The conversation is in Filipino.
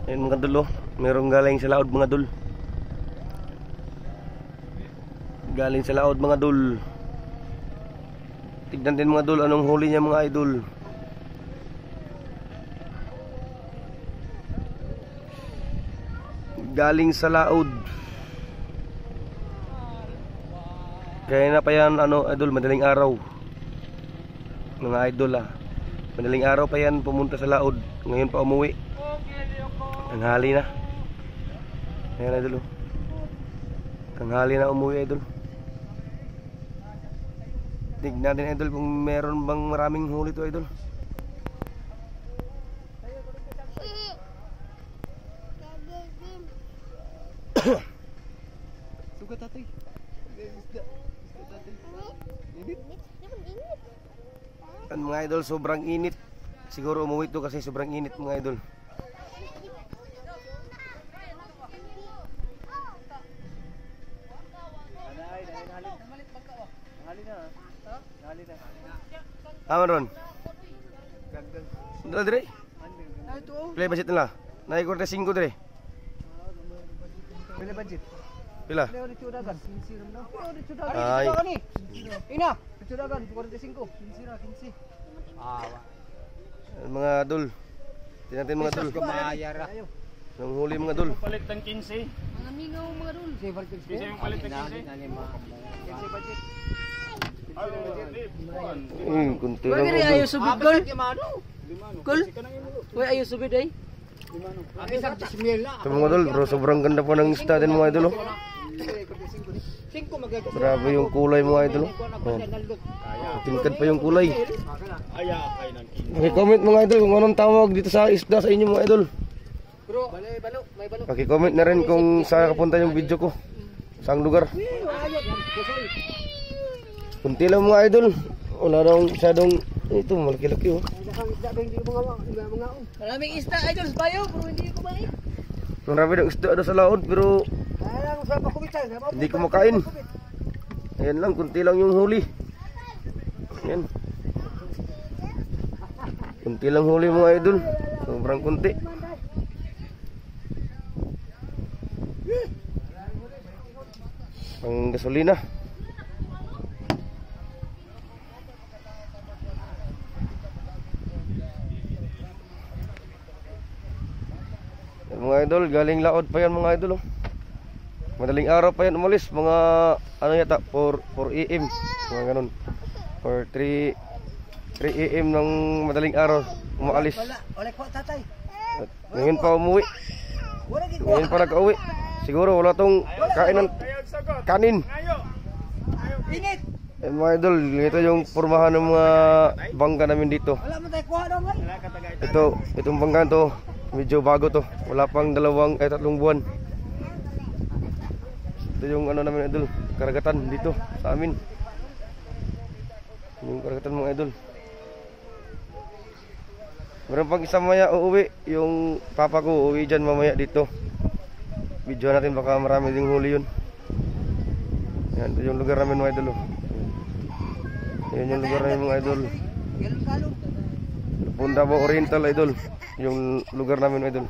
Ayun mga dul, oh. Merong galing sa laod mga dul. Galing sa laod mga dul. Tignan din mga dul anong huli niya mga idol. Galing sa laod. Kaya na pa yan ano idol, madaling araw. Mga idol madaling araw pa yan pumunta sa laod. Ngayon pa umuwi. Tanghali na. Ayan idol, oh. Tanghali na umuwi idol. Tignan din idol kung meron bang maraming huli to idol. Sugat tatay. Yan mga idol, sobrang init. Siguro umuwi to kasi sobrang init mga idol. Ron. Dala dire. Pila budget nila? Naik ko 5 dire. Pila budget? Pila? Ay. Ina, cudagan 45. 15. Mga dul. Tingnan natin mga dul. Kumayara. Yung huli mga dul. Palit ng 15. Mga mingaw mga dul. Bisa yung palit ng 15. 15 budget. Kunti Wala lang. rin ayaw subid gol. Gol? Wala ayaw subid ay. Ito mga dul, bro, sobrang ganda po ng isda din mga idol. Grabe yung kulay mga idol. Tingkad pa yung kulay. Paki-comment mga idol kung anong tawag dito sa isda sa inyo mga idol. Paki-comment na rin kung saan kapunta yung video ko. Saang lugar. Kunti lang mga idol. Wala daw masyadong ito, malaki-laki oh. Maraming isda idol sa bayo pero hindi ko kumain. Marami ng isda doon sa laod pero hindi ko makain. Ayan lang, kunti lang yung huli. Ayan. Kunti lang huli mga idol. Sobrang kunti. Pang gasolina. Mga idol, galing laod pa yan mga idol oh. Madaling araw pa yan umalis. Mga ano yata 4 AM. Mga ganun. Or 3 AM ng madaling araw umaalis. Wala ko tatay. At ngayon pa umuwi. Ngayon pa nag-uwi. Siguro wala tong kanin. Init. Mga idol, ito yung pormahan ng mga bangka namin dito. Wala man tayo kuha daw man. Itong bangka to medyo bago to. Wala pang 3 buwan. Ito yung ano namin idol, karagatan dito sa amin. Yung karagatan mga idol. Meron pang isang maya uuwi. Yung papa ko uuwi dyan mamaya dito. Video natin baka marami ding huli yun. Yan, ito yung lugar namin mga idol. Yan yung lugar namin mga idol. Punta Oriental idol. Yung lugar namin idol.